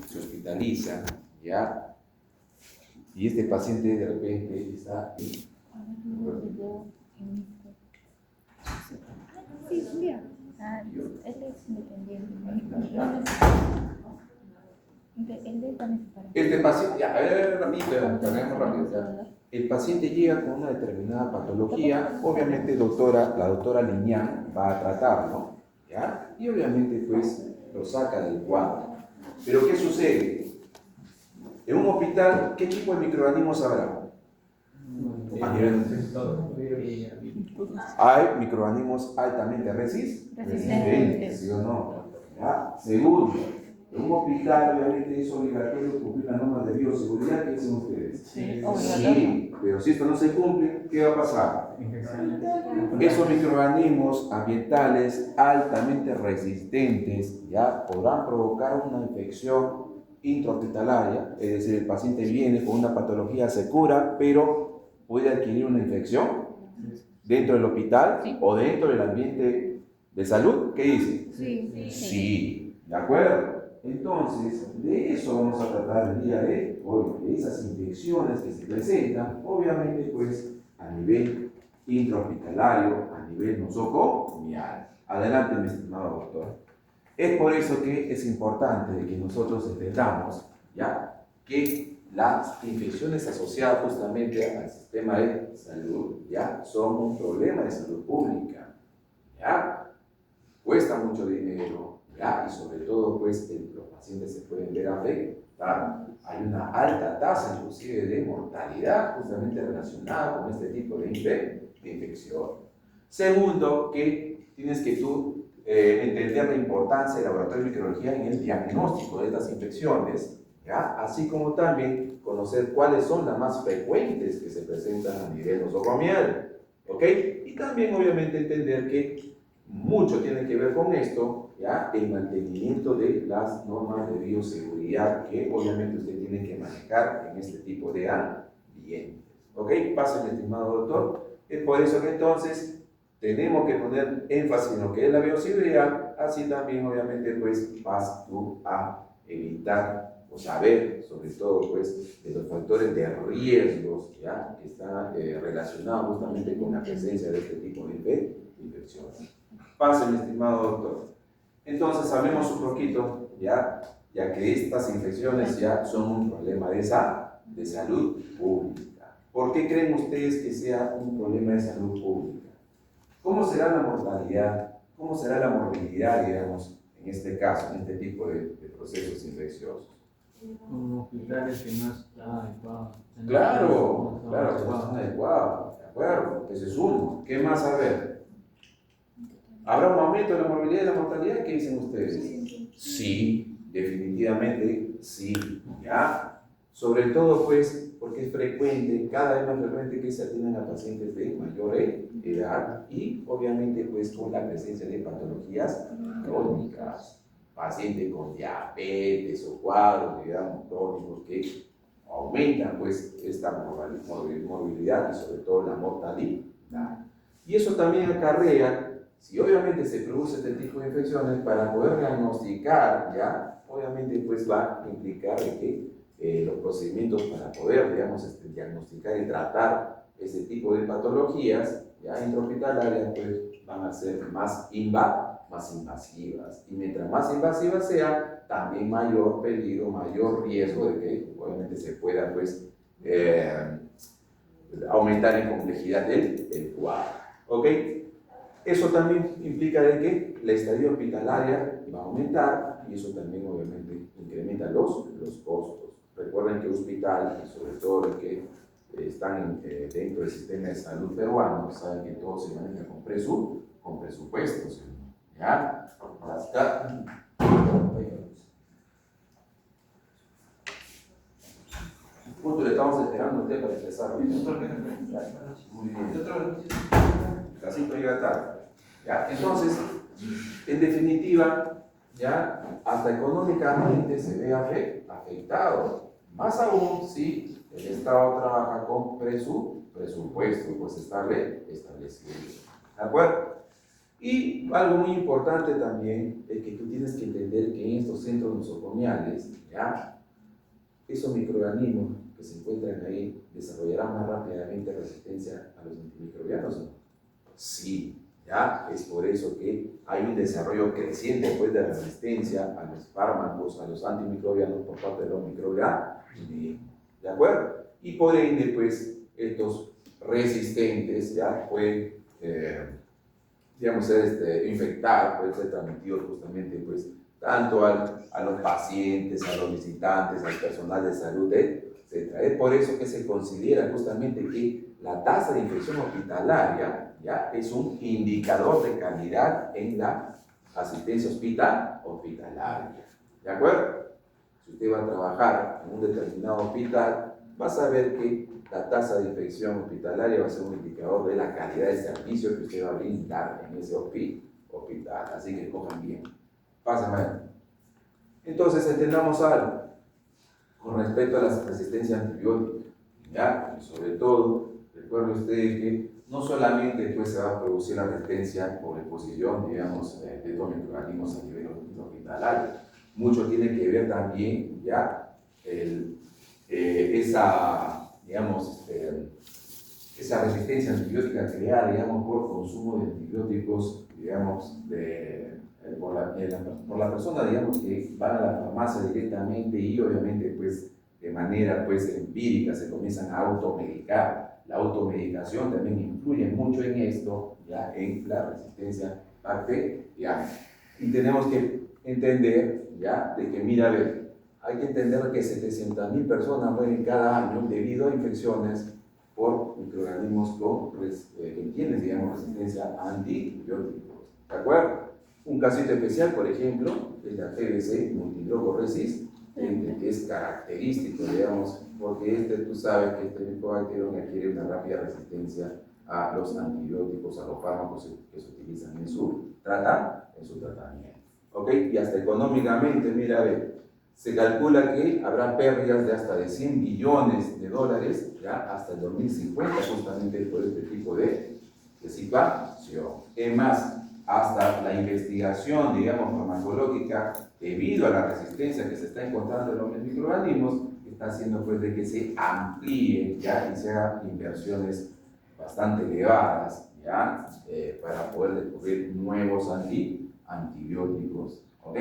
se hospitaliza, ¿ya? Y este paciente de repente está Sí, mira. Él es independiente. Él es también para. este paciente, ya, a ver, rápido, cargamos rápido. Ya. El paciente llega con una determinada patología, obviamente la doctora Liñán va a tratarlo, ¿ya? Y obviamente pues lo saca del cuadro. Pero ¿qué sucede? En un hospital, ¿qué tipo de microorganismos habrá? Hay microorganismos altamente resistentes, ¿sí o no? ¿Ya? Segundo, en un hospital obviamente es obligatorio cumplir las normas de bioseguridad. ¿Qué dicen ustedes? Sí, pero si esto no se cumple, ¿qué va a pasar? Esos microorganismos ambientales altamente resistentes ya podrán provocar una infección intrahospitalaria, es decir, el paciente viene con una patología, se cura, pero puede adquirir una infección dentro del hospital, sí, o dentro del ambiente de salud. ¿Qué dice? Sí, ¿de acuerdo? Entonces, de eso vamos a tratar el día de hoy, de esas infecciones que se presentan, obviamente, pues, a nivel intrahospitalario, a nivel nosocomial. Adelante, mi estimado doctor. Es por eso que es importante que nosotros entendamos, ¿ya?, que las infecciones asociadas justamente al sistema de salud, ¿ya?, son un problema de salud pública, ¿ya? Cuesta mucho dinero, ¿ya? Y sobre todo, pues, los pacientes se pueden ver afectados. Hay una alta tasa, inclusive, de mortalidad justamente relacionada con este tipo de infección. Segundo, que tienes que tú entender la importancia del laboratorio de microbiología en el diagnóstico de estas infecciones, ¿ya? Así como también conocer cuáles son las más frecuentes que se presentan a nivel nosocomial, ¿ok? Y también, obviamente, entender que mucho tiene que ver con esto, ¿ya?, el mantenimiento de las normas de bioseguridad que obviamente usted tiene que manejar en este tipo de ambientes. ¿Ok? Pase, mi estimado doctor. Es por eso que entonces tenemos que poner énfasis en lo que es la bioseguridad, así también obviamente pues vas tú a evitar o saber sobre todo pues de los factores de riesgos, ¿ya?, que están relacionados justamente con la presencia de este tipo de infecciones. Pase, mi estimado doctor. Entonces hablemos un poquito, ya que estas infecciones ya son un problema de salud pública. ¿Por qué creen ustedes que sea un problema de salud pública? ¿Cómo será la mortalidad? ¿Cómo será la morbilidad, digamos, en este caso, en este tipo de procesos infecciosos? Con hospitales que no están adecuados. Claro, claro, que no están adecuados, ¿de acuerdo? Ese es uno. ¿Qué más a ver? ¿Habrá un aumento de la morbilidad y la mortalidad? ¿Qué dicen ustedes? Sí, definitivamente sí, ¿ya? Sobre todo, pues, porque es frecuente, cada vez más frecuente que se atiendan a pacientes de mayor edad y, obviamente, pues, con la presencia de patologías crónicas, pacientes con diabetes o cuadros, digamos, crónicos que aumentan, pues, esta morbilidad y, sobre todo, la mortalidad. Y eso también acarrea, si obviamente se produce este tipo de infecciones, para poder diagnosticar, ¿ya?, obviamente pues va a implicar que los procedimientos para poder, digamos, diagnosticar y tratar ese tipo de patologías, ya intrahospitalarias, pues van a ser más invasivas. Y mientras más invasivas sea, también mayor peligro, mayor riesgo de que obviamente se pueda pues aumentar en complejidad el cuadro. ¿Ok? Eso también implica de que la estadía hospitalaria va a aumentar y eso también obviamente incrementa los costos. Recuerden que hospital, y sobre todo los que están dentro del sistema de salud peruano, saben que todo se maneja con presupuestos. ¿Ya? Hasta. Punto, le estamos esperando a usted para empezar. Muy bien. Casi llega tarde. ¿Ya? Entonces, en definitiva, ya hasta económicamente se ve afectado. Más aún si el Estado trabaja con presupuesto, pues establecido. ¿De acuerdo? Y algo muy importante también es que tú tienes que entender que en estos centros nosocomiales, ¿ya? Esos microorganismos que se encuentran ahí desarrollarán más rápidamente resistencia a los antimicrobianos, ¿no? Sí, ¿ya? Es por eso que hay un desarrollo creciente pues, de resistencia a los fármacos, a los antimicrobianos por parte de los microorganismos, ¿de acuerdo? Y por ende, pues, estos resistentes ya pueden, digamos, ser infectados, pueden ser transmitidos justamente, pues, tanto a los pacientes, a los visitantes, al personal de salud, etc. Es por eso que se considera justamente que la tasa de infección hospitalaria ya es un indicador de calidad en la asistencia hospitalaria. ¿De acuerdo? Si usted va a trabajar en un determinado hospital, va a saber que la tasa de infección hospitalaria va a ser un indicador de la calidad de servicio que usted va a brindar en ese hospital. Así que cojan bien. Pásame. Entonces, entendamos algo con respecto a la resistencia antibiótica. ¿Ya? Y sobre todo, recuerde usted que no solamente pues, se va a producir la resistencia por exposición, digamos, de estos microorganismos a nivel hospitalario. Mucho tiene que ver también, ya, esa resistencia antibiótica creada, digamos, por consumo de antibióticos, digamos, por la persona, digamos, que van a la farmacia directamente y obviamente, pues, de manera, pues, empírica se comienzan a automedicar. La automedicación también influye mucho en esto, ya, en la resistencia bacteriana. Y tenemos que entender, ya, de que, mira, a ver, hay que entender que 700.000 personas mueren cada año debido a infecciones por microorganismos que tienen, digamos, resistencia a antibióticos. ¿De acuerdo? Un casito especial, por ejemplo, es la TBC, multidrogoresistente, que es característico, digamos, porque tú sabes que este micobacterio adquiere una rápida resistencia a los antibióticos, a los fármacos que se utilizan en su tratamiento. ¿Ok? Y hasta económicamente, mira, a ver, se calcula que habrá pérdidas de hasta de $100 billones ya hasta el 2050 justamente por este tipo de situación. Es más, hasta la investigación, digamos, farmacológica, debido a la resistencia que se está encontrando en los microorganismos, está haciendo pues de que se amplíe ya y se hagan inversiones bastante elevadas ya para poder descubrir nuevos antibióticos. ¿Ok?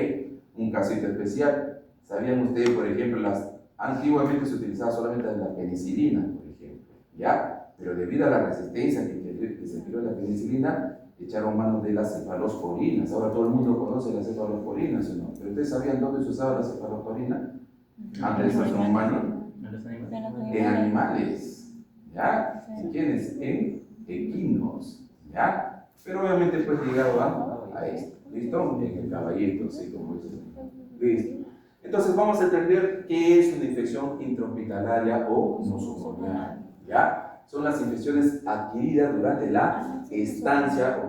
Un casito especial. ¿Sabían ustedes, por ejemplo, antiguamente se utilizaba solamente la penicilina, por ejemplo, ¿ya? Pero debido a la resistencia que se creó la penicilina, echaron mano de las cefalosporinas. Ahora todo el mundo conoce las cefalosporinas, ¿no? Pero ¿ustedes sabían dónde se usaba la cefalosporina? Antes de los humanos. En animales, ¿ya? ¿En quiénes? En equinos, ¿ya? Pero obviamente pues llegado a esto, ¿listo? En el caballito, así como dicen. ¿Listo? Entonces vamos a entender qué es una infección intrahospitalaria o nosocomial, ¿ya? Son las infecciones adquiridas durante la estancia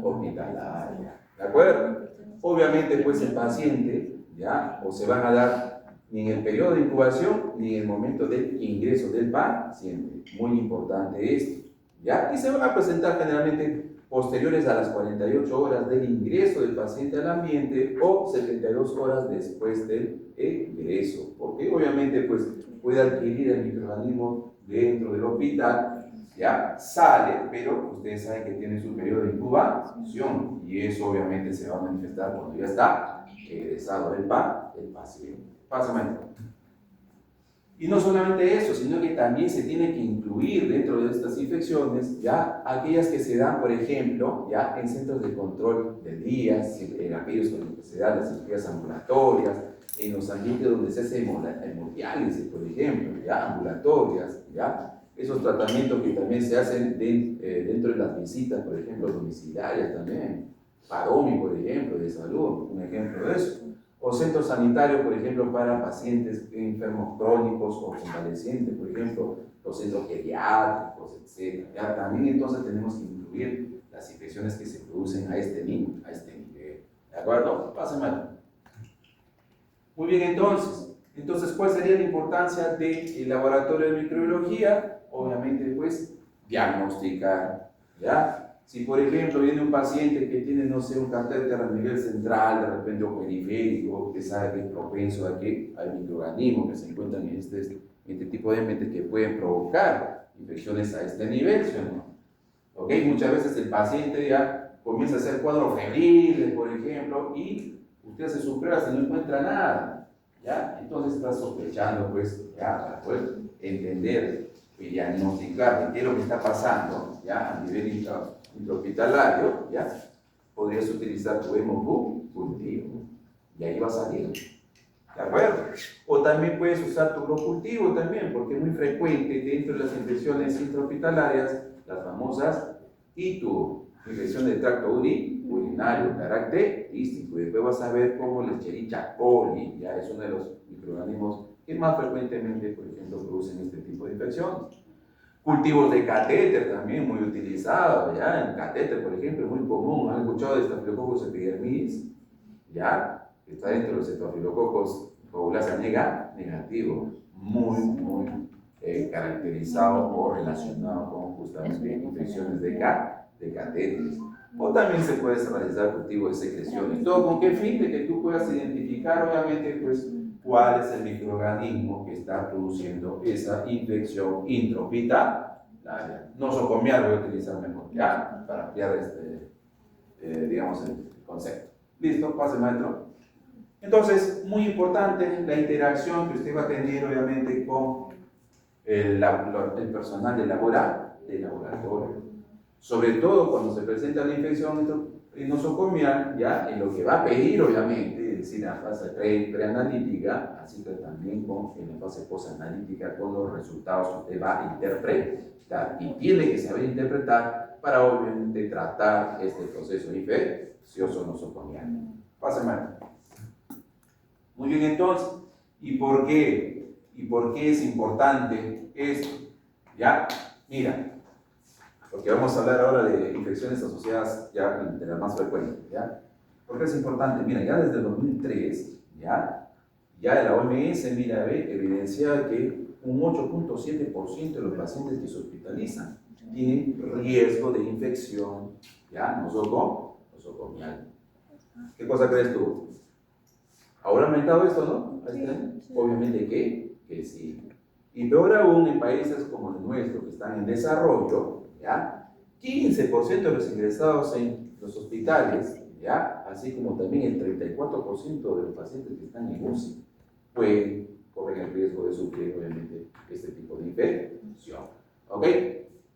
hospitalaria, ¿de acuerdo? Obviamente pues el paciente, ¿ya? O se van a dar ni en el periodo de incubación ni en el momento del ingreso del paciente. Muy importante esto, ¿ya? Y se van a presentar generalmente posteriores a las 48 horas del ingreso del paciente al ambiente o 72 horas después del ingreso, porque obviamente pues puede adquirir el microorganismo dentro del hospital, ya sale, pero ustedes saben que tiene su periodo de incubación y eso obviamente se va a manifestar cuando ya está egresado el paciente. Pásame. Y no solamente eso, sino que también se tiene que incluir dentro de estas infecciones ya aquellas que se dan, por ejemplo, ya en centros de control de día, en aquellos con que se dan las cirugías ambulatorias, en los ambientes donde se hace hemodiálisis, por ejemplo, ya ambulatorias, ya esos tratamientos que también se hacen dentro de las visitas, por ejemplo, domiciliarias también, PAROMI, por ejemplo, de salud, un ejemplo de eso. O centros sanitarios, por ejemplo, para pacientes enfermos crónicos o convalecientes, por ejemplo, los centros geriátricos, etc. Ya también entonces tenemos que incluir las infecciones que se producen a este nivel. ¿De acuerdo? Pásame. Muy bien, entonces, ¿cuál sería la importancia del laboratorio de microbiología? Obviamente, pues, diagnosticar, ¿ya? Si por ejemplo viene un paciente que tiene, no sé, un catéter a nivel central, de repente o periférico, que sabe que es propenso a que hay microorganismos que se encuentran en este tipo de ambientes que pueden provocar infecciones a este nivel, ¿sí o no? ¿Ok? Muchas veces el paciente ya comienza a hacer cuadros febriles, por ejemplo, y usted hace sus pruebas y no encuentra nada, ¿ya? Entonces está sospechando, pues, ya, para poder entender y diagnosticar qué es lo que está pasando, ¿ya? A nivel intrahospitalario, ¿ya? Podrías utilizar tu hemocultivo cultivo y ahí va a salir, ¿de acuerdo? O también puedes usar tu urocultivo también, porque es muy frecuente dentro de las infecciones intrahospitalarias, las famosas ITU, infección del tracto urinario característico, y después vas a ver cómo la Escherichia coli, ya es uno de los microorganismos que más frecuentemente, por ejemplo, producen este tipo de infecciones. Cultivos de catéter también muy utilizados, ya, el catéter, por ejemplo, es muy común. ¿Han escuchado de Staphylococcus epidermidis? Ya, que está dentro de los Staphylococcus coagulasa negativo, muy caracterizado o relacionado con justamente infecciones de catéteres. O también se puede realizar cultivo de secreciones. ¿Todo con qué fin? De que tú puedas identificar, obviamente, pues, cuál es el microorganismo que está produciendo esa infección intrahospitalaria. Nosocomial voy a utilizar mejor, ya, para ampliar digamos, el concepto. ¿Listo? Pase, maestro. Entonces, muy importante la interacción que usted va a tener, obviamente, con el personal de laboratorio. Sobre todo cuando se presenta la infección nosocomial, ya, en lo que va a pedir, obviamente, es decir, la fase preanalítica, así que también en la fase posanalítica, con los resultados que usted va a interpretar. Y tiene que saber interpretar para, obviamente, tratar este proceso infeccioso nosocomial. Pase, maestro. Muy bien, entonces, ¿y por qué? ¿Y por qué es importante esto? ¿Ya? Mira, porque vamos a hablar ahora de infecciones asociadas ya de las más frecuentes, ¿ya? ¿Por qué es importante? Mira, ya desde el 2003, ya la OMS, mira, evidencia que un 8.7% de los pacientes que se hospitalizan tienen riesgo de infección, ¿ya? Nosocomial. ¿Qué cosa crees tú? ¿Habrá aumentado esto, no? Sí. Obviamente que sí. Y peor aún en países como el nuestro, que están en desarrollo, ¿ya? 15% de los ingresados en los hospitales, ¿ya? Así como también el 34% de los pacientes que están en UCI, pueden correr el riesgo de sufrir, obviamente, este tipo de infección. ¿Ok?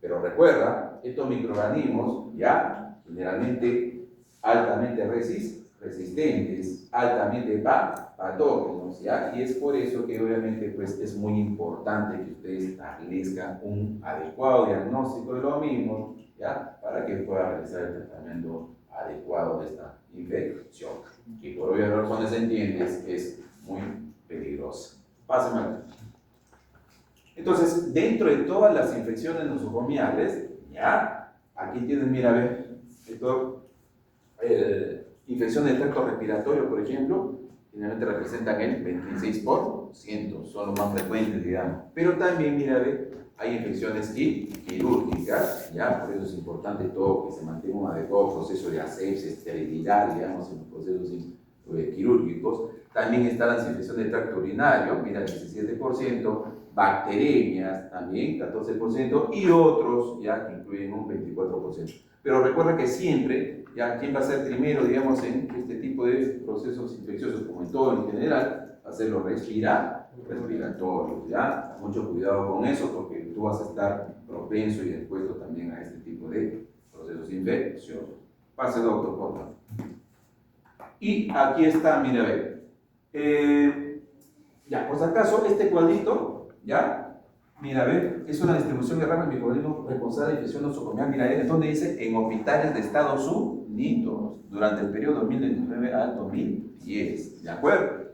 Pero recuerda, estos microorganismos, ¿ya? Generalmente altamente resistentes, altamente patógenos, ¿ya? Y es por eso que obviamente pues, es muy importante que ustedes establezcan un adecuado diagnóstico de lo mismo, ¿ya? Para que pueda realizar el tratamiento adecuado de esta infección, que por obvias razones se entiende es muy peligrosa. Pásame. Entonces, dentro de todas las infecciones nosocomiales, ¿ya? Aquí tienen, mira, a ver, esto, infección del tracto respiratorio, por ejemplo, generalmente representan el 26%, son los más frecuentes, digamos. Pero también, mira, hay infecciones quirúrgicas, ¿ya? Por eso es importante todo que se mantenga un adecuado proceso de asepsia, esterilidad, digamos, en los procesos quirúrgicos. También están las infecciones del tracto urinario, mira, 17%, bacteriemias también, 14%, y otros, ya, que incluyen un 24%. Pero recuerda que siempre, ya, ¿quién va a ser primero, digamos, en este tipo de procesos infecciosos, como en todo en general? Va a ser los respiratorios, ¿ya? Mucho cuidado con eso, porque tú vas a estar propenso y expuesto también a este tipo de procesos infecciosos. Pase, doctor, por favor. Y aquí está, mira, a ver. Ya, por si acaso, este cuadrito, ¿ya? Mira, a ver, es una distribución de ramas microorganismos responsables de infección nosocomial. Mira, es donde dice en hospitales de Estados Unidos durante el periodo 2009 al 2010. ¿De acuerdo?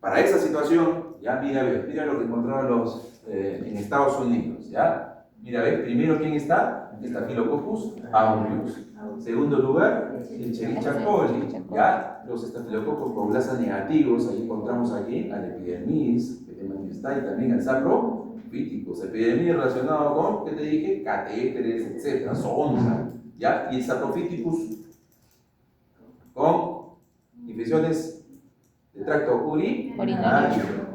Para esa situación, ya mira, a ver, mira lo que encontraron en Estados Unidos, ¿ya? Mira, ¿ves? Primero, ¿quién está? Staphylococcus aureus. Segundo lugar, el Escherichia coli, ¿ya? Los estafilococos coagulasa negativos, ahí encontramos aquí al epidermis, que también está, y también al saprofíticos. Epidermis relacionado con, ¿qué te dije? Catéteres, etcétera, sonda, ¿ya? Y el saprofíticus con infecciones de tracto urinario.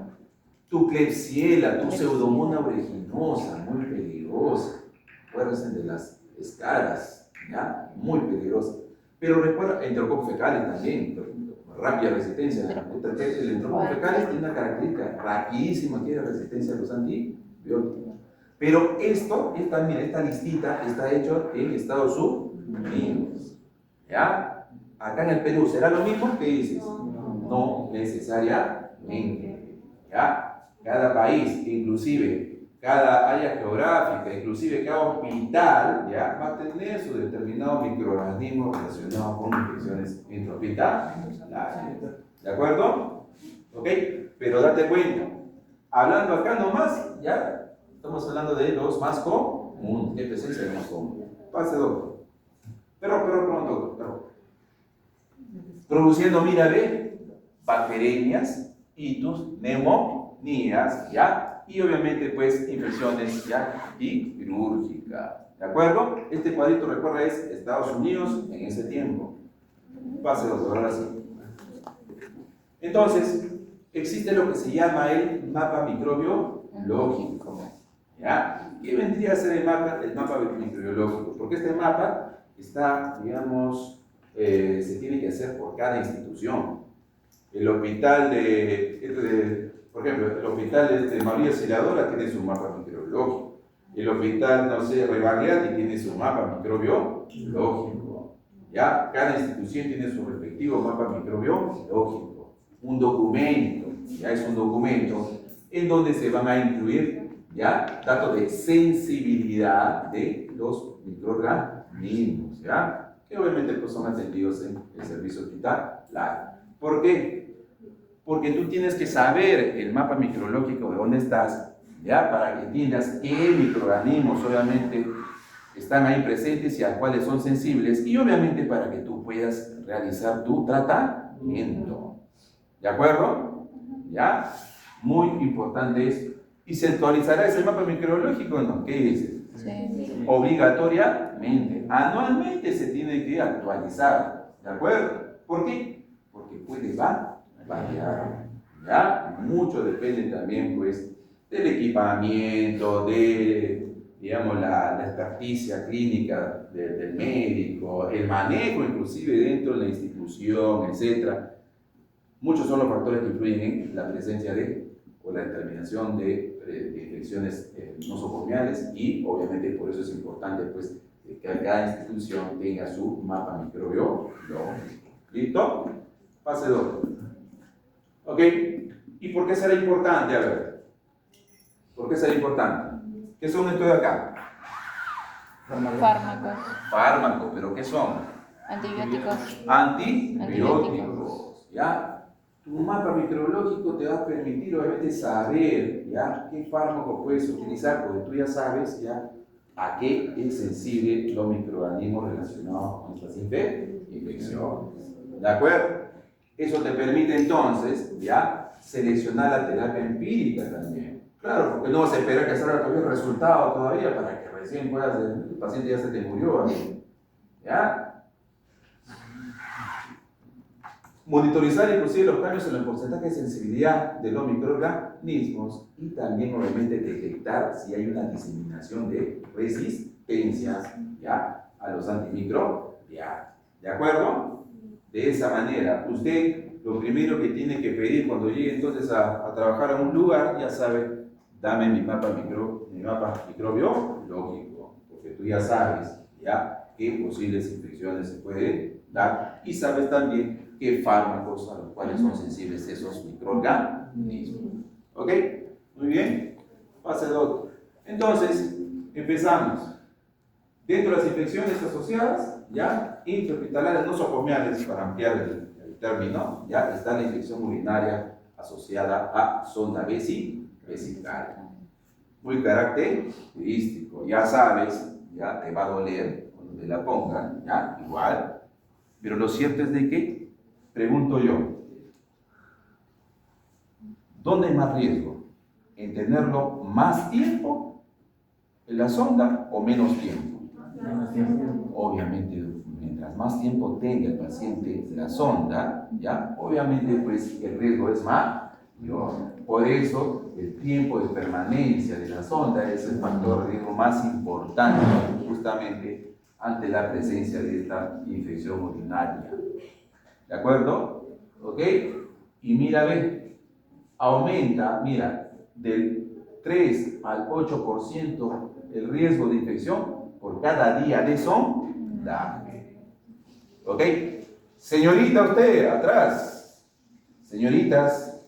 Tu Klebsiella, tu Pseudomonas aeruginosa, muy peligrosa. Acuérdense de las escaras, ¿ya? Muy peligrosa. Pero recuerda, enterococos fecales también, rápida resistencia. El enterococos fecales tiene una característica rapidísima, tiene resistencia a los antibióticos. Pero esto, esta listita está hecho en Estados Unidos, ¿ya? Acá en el Perú, ¿será lo mismo? ¿Qué dices? No necesariamente, ¿ya? Cada país, inclusive cada área geográfica, inclusive cada hospital, ¿ya? Va a tener su determinado microorganismo relacionado con infecciones intrahospitalarias. ¿De acuerdo? ¿Ok? Pero date cuenta, hablando acá nomás, ¿ya? Estamos hablando de los más comunes. ¿Qué presencia de los más comunes? Pase, doctor. Pero, doctor. Produciendo, mira, ve, bacterias, hitos, neumonías, ¿ya? Y obviamente, pues, infecciones, ¿ya? Y quirúrgicas, ¿de acuerdo? Este cuadrito, recuerda, es Estados Unidos en ese tiempo. Pase, doctor, ahora sí. Entonces, existe lo que se llama el mapa microbiológico, ¿ya? ¿Qué vendría a ser el mapa microbiológico? Porque este mapa está, digamos, se tiene que hacer por cada institución. El hospital por ejemplo, el hospital de María Auxiliadora tiene su mapa microbiológico. El hospital, no sé, Rebagliati tiene su mapa microbiológico. ¿Ya? Cada institución tiene su respectivo mapa microbiológico. Un documento, ya es un documento en donde se van a incluir, ¿ya? Datos de sensibilidad de los microorganismos, ¿ya? Que obviamente pues, son atendidos en el servicio hospitalario. ¿Por qué? Porque tú tienes que saber el mapa microbiológico de dónde estás, ¿ya? Para que entiendas qué microorganismos obviamente están ahí presentes y a cuáles son sensibles, y obviamente para que tú puedas realizar tu tratamiento. ¿De acuerdo? ¿Ya? Muy importante esto. ¿Y se actualizará ese mapa microbiológico o no? ¿Qué dices? Sí. Obligatoriamente, anualmente se tiene que actualizar, ¿de acuerdo? ¿Por qué? Porque puede variar, ¿ya? Mucho depende también, pues, del equipamiento, de, digamos, la experticia clínica del médico, el manejo inclusive dentro de la institución, etc. Muchos son los factores que influyen en la presencia o la determinación de infecciones nosocomiales, y obviamente por eso es importante, pues, que cada institución tenga su mapa microbiológico. ¿Listo? Pase 2. ¿Ok? ¿Y por qué será importante? A ver, ¿por qué será importante? ¿Qué son estos de acá? Fármacos, ¿pero qué son? Antibióticos, ¿ya? Tu mapa microbiológico te va a permitir obviamente saber, ¿ya? Qué fármaco puedes utilizar, porque tú ya sabes, ¿ya? A qué es sensible los microorganismos relacionados con estas infecciones. ¿De acuerdo? Eso te permite entonces, ¿ya? Seleccionar la terapia empírica también. Claro, porque no vas a esperar que salga todavía el resultado todavía para que recién puedas, el paciente ya se te murió, ¿ya? Monitorizar inclusive los cambios en el porcentaje de sensibilidad de los microorganismos, y también obviamente detectar si hay una diseminación de resistencias, ¿ya? A los antimicrobianos. ¿De acuerdo? De esa manera, usted lo primero que tiene que pedir cuando llegue entonces a trabajar a un lugar, ya sabe, dame mi mapa microbiológico, porque tú ya sabes, ¿ya? Qué posibles infecciones se pueden dar, y sabes también qué fármacos a los cuales son sensibles esos microorganismos. ¿Ok? Muy bien. Pase 2. Entonces, empezamos. Dentro de las infecciones asociadas, ¿ya? Intrahospitalarias nosocomiales, para ampliar el término, ¿ya? Está la infección urinaria asociada a sonda vesical. muy característico. Ya sabes, ya te va a doler cuando te la pongan, ya, igual. Pero lo cierto es de que, pregunto yo, ¿dónde hay más riesgo? ¿En tenerlo más tiempo en la sonda o menos tiempo? Obviamente, mientras más tiempo tenga el paciente la sonda, ya, obviamente pues el riesgo es mayor. Por eso el tiempo de permanencia de la sonda es el factor de riesgo más importante justamente ante la presencia de esta infección urinaria. ¿De acuerdo? ¿Ok? Y mira, ve, aumenta, mira, del 3 al 8% el riesgo de infección por cada día de sondaje. ¿Ok? Señorita, usted, atrás. Señoritas,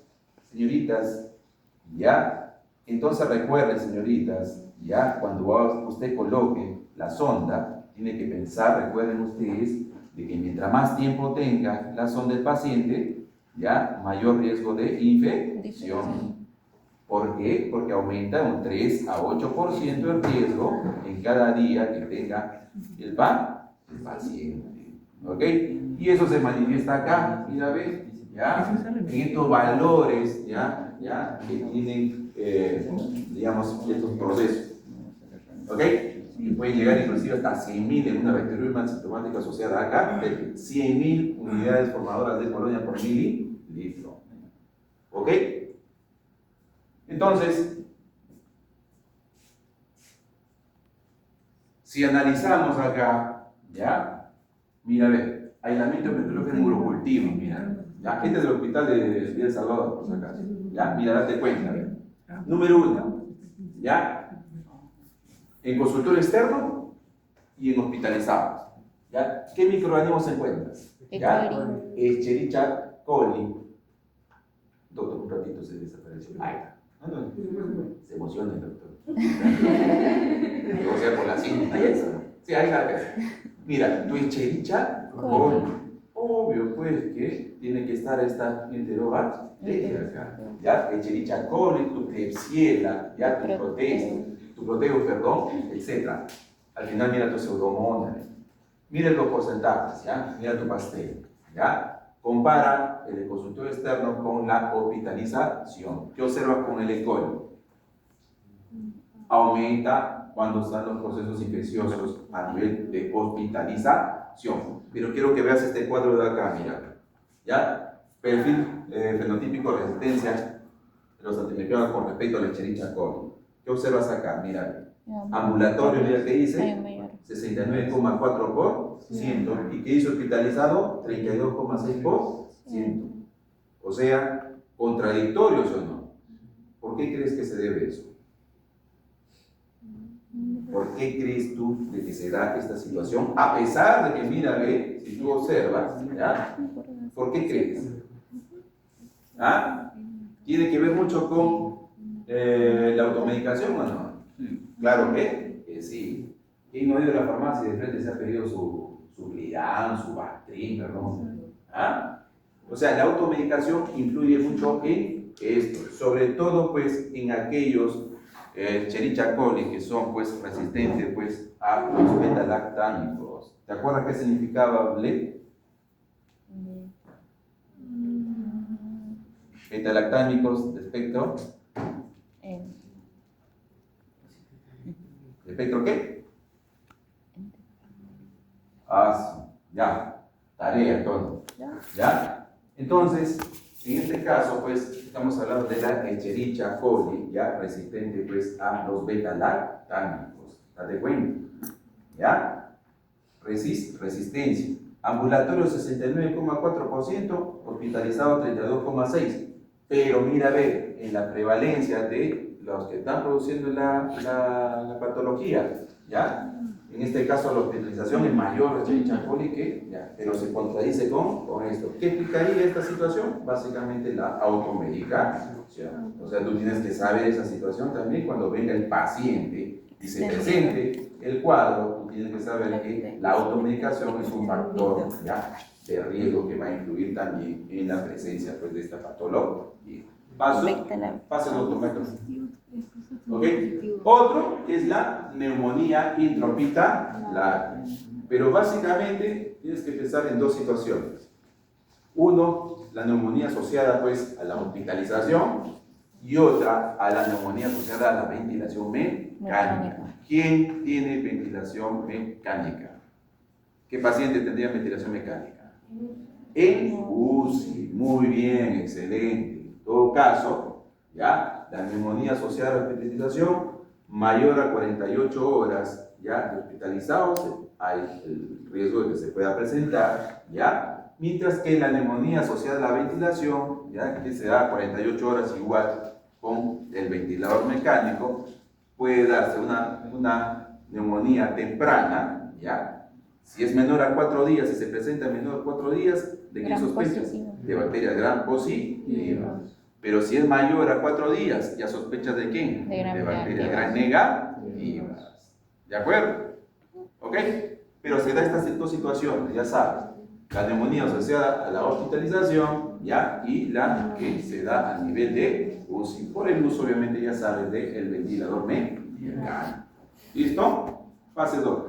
ya. Entonces recuerden, señoritas, ya, cuando usted coloque la sonda, tiene que pensar, recuerden ustedes, de que mientras más tiempo tenga la sonda del paciente, ya, mayor riesgo de infección. ¿Por qué? Porque aumenta un 3 a 8% el riesgo en cada día que tenga el paciente. ¿Ok? Y eso se manifiesta acá, mira, ve, ya, en estos valores, ya, que tienen, digamos, estos procesos. ¿Ok? Y pueden llegar inclusive hasta 100.000 en una bacteriuremia sintomática asociada acá, de 100.000 unidades formadoras de colonia por mililitro. ¿Ok? Entonces, si analizamos acá, ya, mira, a ver, aislamiento metodológico en urocultivo, mira, ya, este es del hospital de El Salvador, por si acaso, ya, mira, date cuenta, ¿ver? Número 1, ya, en consultorio externo y en hospitalizados, ya, ¿qué microorganismos se encuentran? Ya, Escherichia coli, doctor, un ratito se desapareció, ahí está. Se emociona el doctor. O sea, por la cinta. Sí, ahí está. Mira, tu Escherichia coli. Obvio, pues, que tiene que estar esta enterobacteria acá. Ya, Escherichia coli, tu Klebsiella, ya, tu proteo, perdón, etc. Al final, mira tu pseudomonas. Mira los porcentajes, ya. Mira tu pastel, ya. Compara el consultorio externo con la hospitalización. ¿Qué observa con el E. coli? Aumenta cuando están los procesos infecciosos a nivel de hospitalización. Pero quiero que veas este cuadro de acá, mira. ¿Ya? Perfil fenotípico de resistencia de los antimicrobianos con respecto a la Escherichia coli. ¿Qué observas acá? Mira. Ambulatorio, mira qué dice. 69,4%. ¿Y qué hizo hospitalizado? 32,6%. O sea, contradictorios o no. ¿Por qué crees que se debe eso? ¿Por qué crees tú de que se da esta situación? A pesar de que, mira, ve, si tú observas, ¿ya? ¿Por qué crees? ¿Ah? ¿Tiene que ver mucho con la automedicación o no? Claro que sí. ¿Quién no ha ido a la farmacia y de frente se ha pedido su Lidan, su Bactrim, perdón? ¿Ah? O sea, la automedicación influye mucho en esto, sobre todo pues en aquellos Escherichia coli que son pues resistentes pues a los beta-lactámicos. ¿Te acuerdas qué significaba BLE? Beta-lactámicos de espectro. ¿De espectro qué? Ya, tarea todo. ¿Ya? Entonces, en este caso, pues, estamos hablando de la Escherichia coli, ya resistente, pues, a los beta-lactámicos. ¿Date cuenta? ¿Ya? Resistencia. Ambulatorio 69,4%, hospitalizado 32,6%. Pero mira, a ver, en la prevalencia de los que están produciendo la patología, ¿ya? En este caso la hospitalización es mayor de Escherichia coli que, ya, pero se contradice con esto. ¿Qué explicaría esta situación? Básicamente la automedicación. O sea, tú tienes que saber esa situación también cuando venga el paciente y se presente el cuadro, tú tienes que saber que la automedicación es un factor, ya, de riesgo que va a influir también en la presencia pues, de esta patología. Fase 2, correcto. ¿Ok? Otro es la neumonía intrahospitalar. Pero básicamente tienes que pensar en dos situaciones. Uno, la neumonía asociada pues a la hospitalización y otra a la neumonía asociada a la ventilación mecánica. ¿Quién tiene ventilación mecánica? ¿Qué paciente tendría ventilación mecánica? En UCI. Muy bien, excelente. En todo caso, ya, la neumonía asociada a la hospitalización mayor a 48 horas, ya, de hospitalizados, hay el riesgo de que se pueda presentar, ya, mientras que la neumonía asociada a la ventilación, ya, que se da 48 horas igual con el ventilador mecánico, puede darse una neumonía temprana, ya. Si es menor a 4 días, si se presenta menor a 4 días, ¿de qué sospechas? De bacterias gram positivas. Pero si es mayor a 4 días, ¿ya sospechas de quién? De bacterias gram negativas. ¿De acuerdo? ¿Ok? Pero se da estas dos situaciones, ya sabes. La neumonía asociada a la hospitalización, ¿ya? Y la que se da a nivel de UCI. Por el uso, obviamente, ya sabes, del ventilador mecánico. ¿Listo? Fase 2.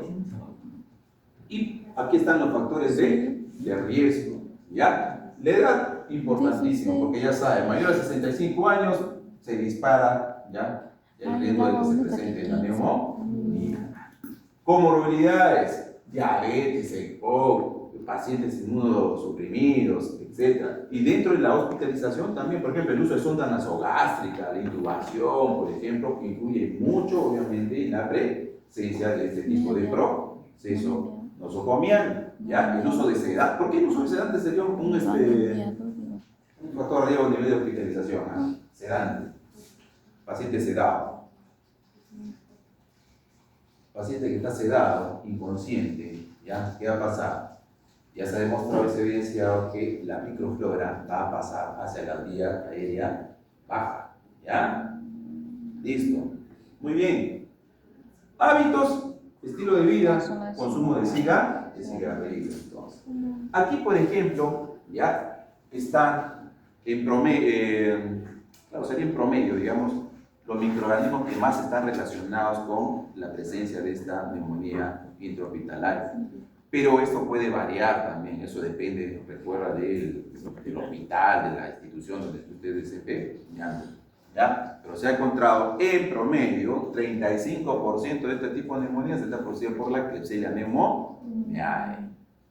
Y aquí están los factores de riesgo, ¿ya? La edad, importantísimo, porque ya saben, mayor a 65 años se dispara, ¿ya? El riesgo de que se presente la neumonía. Comorbilidades, diabetes, EPOC, pacientes inmunosuprimidos, etc. Y dentro de la hospitalización también, por ejemplo, el uso de sonda nasogástrica, la intubación, por ejemplo, que influye mucho, obviamente, en la presencia de este tipo de proceso nosocomial, ¿ya? El uso de sedantes. ¿Por qué el uso de sedantes sería un factor de riesgo a nivel de hospitalización? ¿Eh? Sedante. Paciente sedado. Paciente que está sedado, inconsciente, ¿ya? ¿Qué va a pasar? Ya se ha demostrado y se ha evidenciado que la microflora va a pasar hacia la vía aérea baja, ¿ya? Listo. Muy bien. Hábitos, estilo de vida, consumo de cigarrillos. Entonces, aquí, por ejemplo, ya está en promedio, claro, sería en promedio, digamos, los microorganismos que más están relacionados con la presencia de esta neumonía intrahospitalaria. Pero esto puede variar también, eso depende, recuerda, del hospital, de la institución donde ustedes se desempeñan. ¿Ya? Pero se ha encontrado en promedio 35% de este tipo de neumonías está producida por la Klebsiella pneumoniae.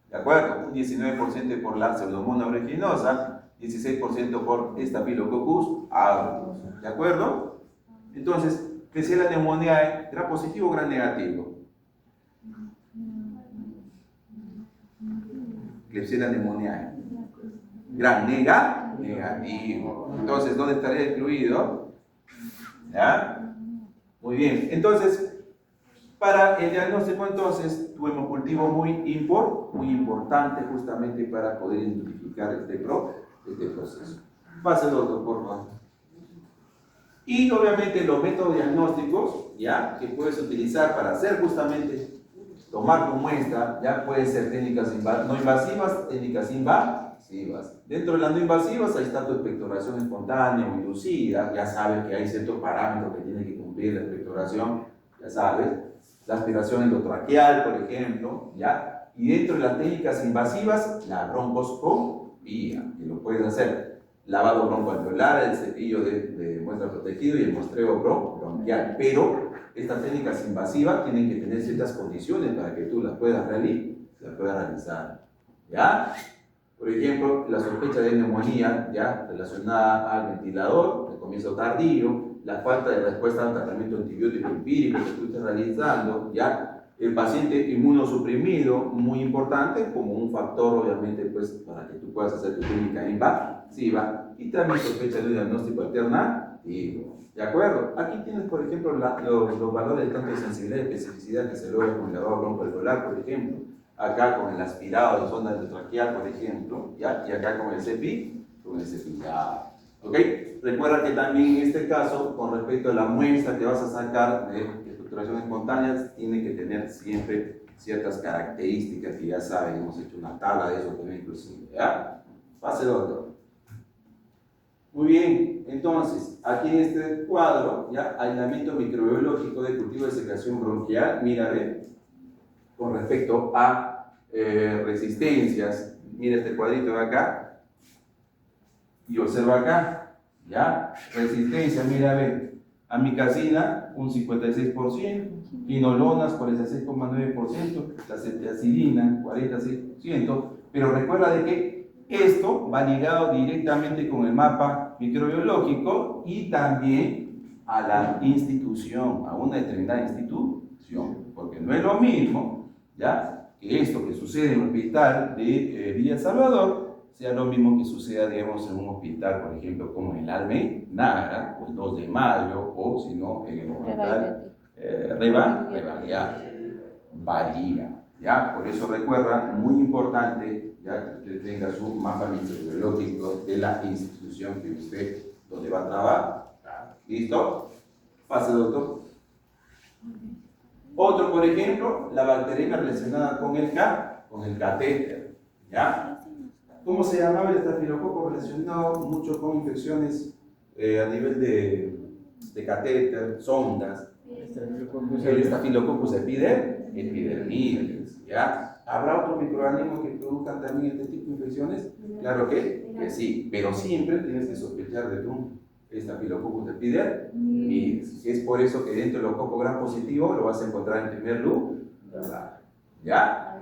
¿De acuerdo? Un 19% por la Pseudomonas aeruginosa, 16% por Staphylococcus aureus. ¿De acuerdo? Entonces, Klebsiella pneumoniae, ¿gran positivo o gran negativo? Klebsiella pneumoniae. Gran negativo. Entonces, ¿dónde estaría incluido? ¿Ya? Muy bien. Entonces, para el diagnóstico, entonces, tuvimos cultivo muy importante justamente para poder identificar este proceso. Fase 2, por favor. Y obviamente los métodos diagnósticos, ¿ya? Que puedes utilizar para hacer justamente tomar tu muestra, ya pueden ser técnicas no invasivas, técnicas invasivas. Dentro de las no invasivas, ahí está tu expectoración espontánea o inducida, ya sabes que hay ciertos parámetros que tiene que cumplir la expectoración, ya sabes. La aspiración endotraqueal, por ejemplo, ¿ya? Y dentro de las técnicas invasivas, la broncoscopía, que lo puedes hacer. Lavado broncoalveolar, el cepillo de muestra protegido y el muestreo bronquial. Pero estas técnicas invasivas tienen que tener ciertas condiciones para que tú las puedas realizar. ¿Ya? Por ejemplo, la sospecha de neumonía, ¿ya? Relacionada al ventilador, el comienzo tardío, la falta de respuesta a un tratamiento antibiótico empírico que tú estés realizando, ¿ya? El paciente inmunosuprimido, muy importante, como un factor, obviamente, pues, para que tú puedas hacer tu clínica invasiva, y también sospecha de un diagnóstico alternativo. ¿De acuerdo? Aquí tienes, por ejemplo, los valores tanto de sensibilidad y especificidad que se logra con el lavado broncoalveolar, por ejemplo. Acá con el aspirado de sonda endotraqueal, por ejemplo, ¿ya? Y acá con el cepillado. ¿Ok? Recuerda que también en este caso, con respecto a la muestra que vas a sacar de estructuración espontánea, tiene que tener siempre ciertas características que ya saben, hemos hecho una tabla de eso también inclusive, ¿ya? Fase 2. Muy bien, entonces, aquí en este cuadro, ya, aislamiento microbiológico de cultivo de secreción bronquial, mira, ve, con respecto a resistencias, mira este cuadrito de acá, y observa acá, ya, resistencia, mira, ve, amicacina, un 56%, quinolonas, 46,9%, la cetiazidina, 46%, pero recuerda de que esto va ligado directamente con el mapa microbiológico y también a la institución, a una determinada institución, porque no es lo mismo, ¿ya?, que esto que sucede en un hospital de Villa El Salvador sea lo mismo que suceda, digamos, en un hospital, por ejemplo, como el Almenara, o el 2 de Mayo, o si no, en el hospital varía, ¿ya? Por eso recuerda, muy importante, ya, que usted tenga su mapa microbiológico de la institución que usted, donde va a trabajar. ¿Listo? Pase, doctor. Otro, por ejemplo, la bacteriemia relacionada con el catéter, ¿ya? ¿Cómo se llamaba el estafilococo relacionado mucho con infecciones a nivel de catéter, sondas? El estafilococcus epidermidis, ¿ya? ¿Habrá otros microorganismos que produzcan también este tipo de infecciones? Claro que sí, pero siempre tienes que sospechar de un estafilococcus epidermidis. Es por eso que dentro de los cocos gram positivos lo vas a encontrar en primer lugar, ¿ya?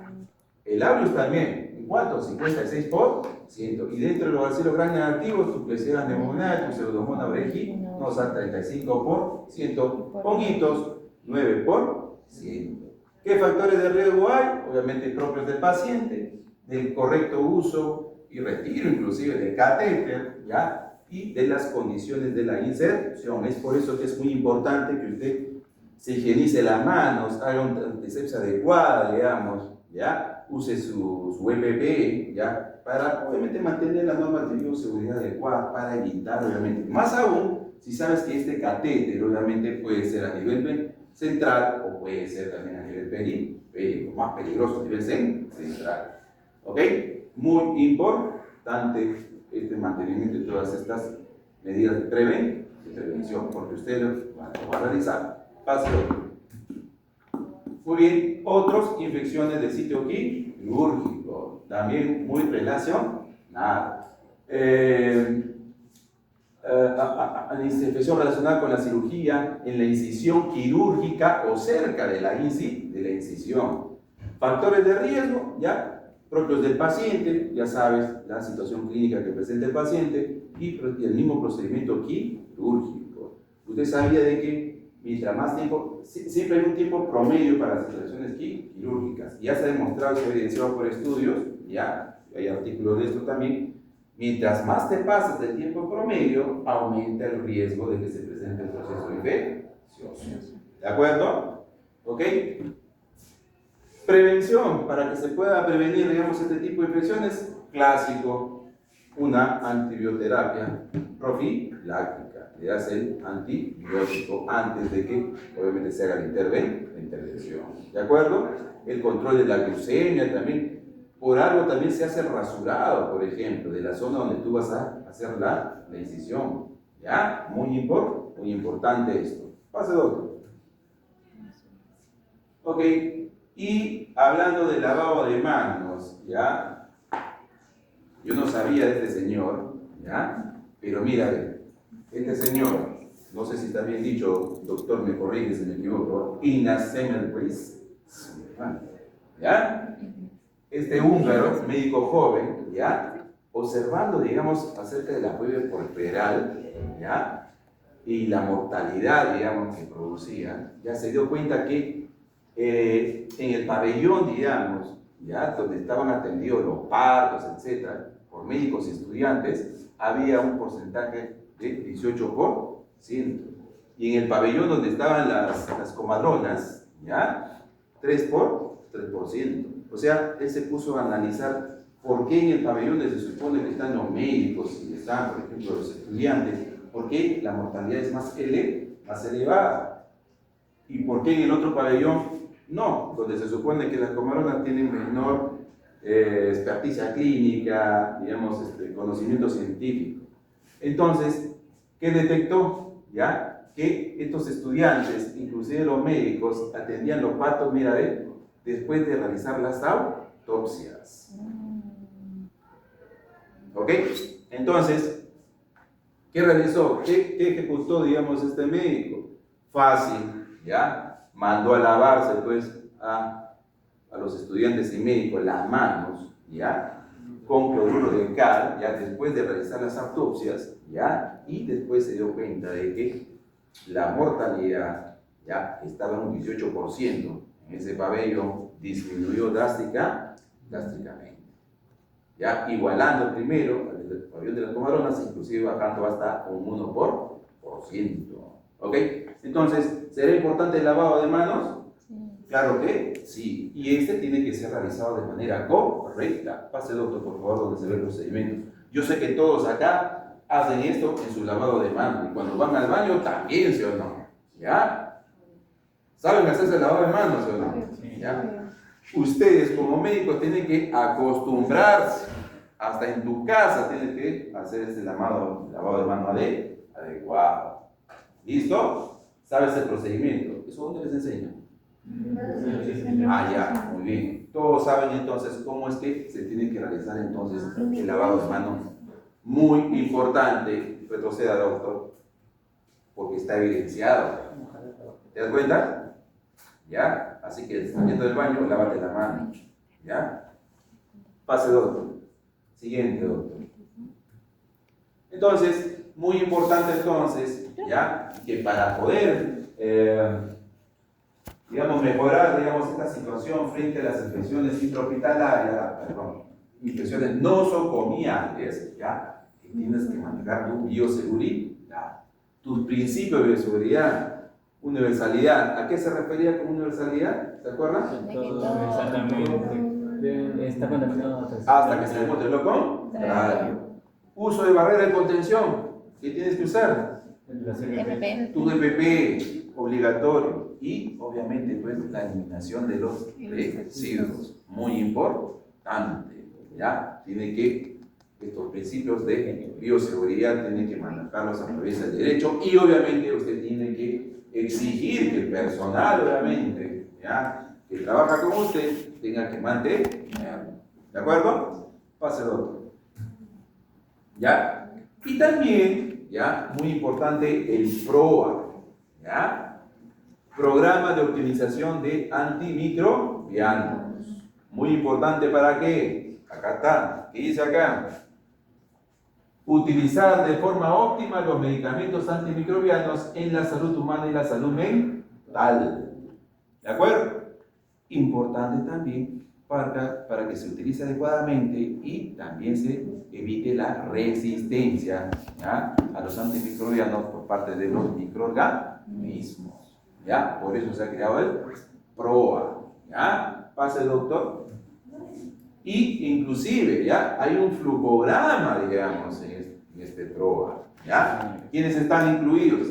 El aureus también. ¿En cuánto? 56%. Y dentro de los bacilos gram negativos, tu Klebsiella pneumoniae, tu Pseudomonas aeruginosa, 35%. Honguitos, 9%. ¿Qué factores de riesgo hay? Obviamente propios del paciente, del correcto uso y retiro inclusive del catéter, ¿ya? Y de las condiciones de la inserción. Es por eso que es muy importante que usted se higienice las manos, haga una antisepsia adecuada, digamos, ¿ya? Use su EPP, ¿ya? Para obviamente mantener las normas de bioseguridad adecuadas, para evitar obviamente, más aún, si sabes que este catéter obviamente puede ser a nivel central o puede ser también a nivel periférico, más peligroso a nivel central, ¿ok? Muy importante este mantenimiento de todas estas medidas de prevención, porque ustedes lo van a realizar. Paso. Muy bien, otros, infecciones del sitio quirúrgico, también muy relacionadas. Infección relacionada con la cirugía en la incisión quirúrgica o cerca de la incisión. Factores de riesgo, ya, propios del paciente, ya sabes, la situación clínica que presenta el paciente y el mismo procedimiento quirúrgico. Usted sabía de que mientras más tiempo, siempre hay un tiempo promedio para las intervenciones quirúrgicas. Ya se ha demostrado, se ha evidenciado por estudios, ya hay artículos de esto también. Mientras más te pasas del tiempo promedio, aumenta el riesgo de que se presente el proceso infeccioso. ¿De acuerdo? ¿Ok? Prevención, para que se pueda prevenir, digamos, este tipo de infecciones, clásico, una antibioterapia profiláctica. Le das el antibiótico antes de que, obviamente, se haga la intervención. ¿De acuerdo? El control de la glucemia también. Por algo también se hace rasurado, por ejemplo, de la zona donde tú vas a hacer la incisión. ¿Ya? Muy importante esto. Pase, doctor. Ok. Y hablando de lavado de manos, ¿ya? Yo no sabía de este señor, ¿ya? Pero mira, este señor, no sé si está bien dicho, doctor, me corrige si me equivoco, Ina Semmelweis, ¿ya? Este húngaro, médico joven, ¿ya? Observando, digamos, acerca de la fiebre puerperal, ¿ya? Y la mortalidad, digamos, que producía, ya se dio cuenta que en el pabellón, digamos, ¿ya? Donde estaban atendidos los partos, etcétera, por médicos y estudiantes, había un porcentaje de 18%. Y en el pabellón donde estaban las comadronas, ¿ya? 3%. O sea, él se puso a analizar por qué en el pabellón donde se supone que están los médicos y están, por ejemplo, los estudiantes, por qué la mortalidad es más elevada. Y por qué en el otro pabellón no, donde se supone que las comadronas tienen menor experticia clínica, digamos, conocimiento científico. Entonces, ¿qué detectó? ¿Ya? Que estos estudiantes, inclusive los médicos, atendían los partos, mira, después de realizar las autopsias. ¿Ok? Entonces, ¿qué realizó? ¿Qué ejecutó, digamos, este médico? Fácil, ¿ya? Mandó a lavarse, pues, a los estudiantes y médicos las manos, ¿ya? Con cloruro de cal, ya después de realizar las autopsias, ¿ya? Y después se dio cuenta de que la mortalidad, ya, estaba en un 18%, en ese pabellón disminuyó drásticamente, ya, igualando primero al pabellón de las Comaronas, inclusive bajando hasta un 1%, ¿ok? Entonces, ¿será importante el lavado de manos? Claro que sí, y este tiene que ser realizado de manera correcta. Pase, doctor, por favor, donde se ven los procedimientos. Yo sé que todos acá hacen esto en su lavado de manos, y cuando van al baño también, ¿sí o no? ¿Ya? ¿Saben hacerse el lavado de manos, ¿sí o no? ¿Ya? Ustedes como médicos tienen que acostumbrarse, hasta en tu casa tienes que hacer este lavado de mano adecuado. ¿Listo? ¿Sabes el procedimiento? ¿Eso dónde les enseño? Ah, ya, muy bien. Todos saben entonces cómo es que se tiene que realizar entonces el lavado de manos. Muy importante, retroceda, doctor, porque está evidenciado. ¿Te das cuenta? ¿Ya? Así que saliendo del baño, lávate la mano. ¿Ya? Pase, doctor. Siguiente, doctor. Entonces, muy importante entonces, ¿ya? Que para poder digamos, mejorar, digamos, esta situación frente a las infecciones intrahospitalarias, infecciones nosocomiales, ¿ya? Que tienes que manejar tu bioseguridad, tus principios de bioseguridad, universalidad. ¿A qué se refería con universalidad? ¿Se acuerdan? Exactamente. Está contaminado hasta que se demuestre lo contrario. Uso de barrera de contención. ¿Qué tienes que usar? Tu DPP obligatorio. Y obviamente pues la eliminación de los residuos, muy importante, ¿ya? Tiene que, estos principios de bioseguridad tienen que manejarlos a través del derecho y obviamente usted tiene que exigir que el personal, obviamente, ¿ya? Que trabaja con usted, tenga que mantener, ¿de acuerdo? Pase, doctor. ¿Ya? Y también, ¿ya? Muy importante el PROA, ¿ya? Programa de optimización de antimicrobianos. Muy importante, ¿para qué? Acá está. ¿Qué dice acá? Utilizar de forma óptima los medicamentos antimicrobianos en la salud humana y la salud mental. ¿De acuerdo? Importante también para que se utilice adecuadamente y también se evite la resistencia, ¿ya? A los antimicrobianos por parte de los microorganismos. ¿Ya? Por eso se ha creado el PROA. ¿Ya? Pase, doctor. Y inclusive, ¿ya? Hay un flujograma, digamos, en este PROA. ¿Ya? ¿Quiénes están incluidos?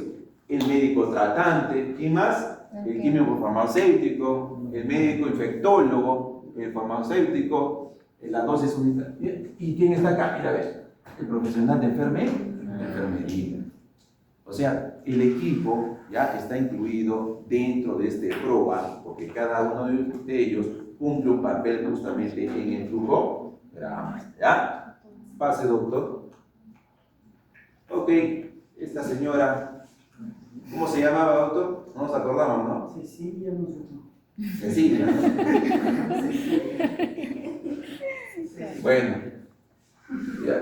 El médico tratante y más, el químico farmacéutico, el médico infectólogo, el farmacéutico, la dosis unitaria. ¿Y quién está acá? Mira, a ver, el profesional de enfermería. O sea, el equipo ya está incluido dentro de este PROA, porque cada uno de ellos cumple un papel justamente en el flujograma. ¿Ya? Pase, doctor. Ok, esta señora, ¿cómo se llamaba, doctor? No nos acordamos, ¿no? Cecilia, nosotros. Cecilia, ¿no? Bueno, ya.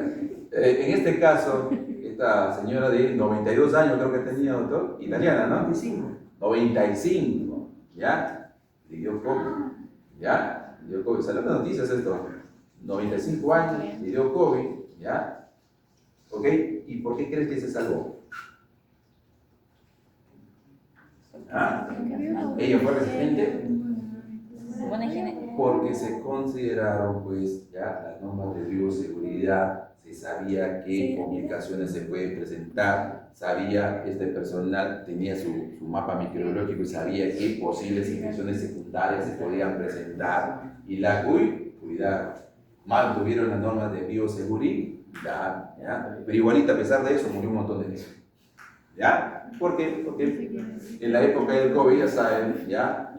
En este caso, esta señora de 92 años creo que tenía, doctor, italiana, ¿no? 95, ¿ya? Le dio COVID, ¿ya? Le dio COVID, salió en las noticias esto, 95 años, le dio COVID, ¿ya? ¿Ok? ¿Y por qué crees que se salvó? ¿Ah? ¿Ella fue resistente? Buena higiene. Porque se consideraron, pues, ya las normas de bioseguridad, se sabía qué complicaciones se pueden presentar, sabía, este personal tenía su mapa microbiológico y sabía qué posibles infecciones secundarias se podían presentar y la cuidaron, mantuvieron las normas de bioseguridad, Ya, ya. Pero igualita, a pesar de eso, murió un montón de gente. ¿Ya? ¿Por qué? Porque en la época del COVID, ya saben, ya,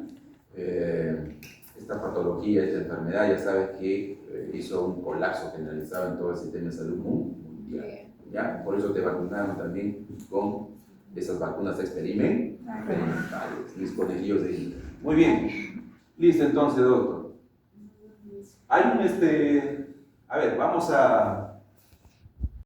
esta patología, esta enfermedad, ya sabes que hizo un colapso generalizado en todo el sistema de salud mundial. ¿Ya? Por eso te vacunaron también con esas vacunas experimentales, mis conejillos de India. Muy bien. Listo, entonces, doctor. Hay un, a ver, vamos a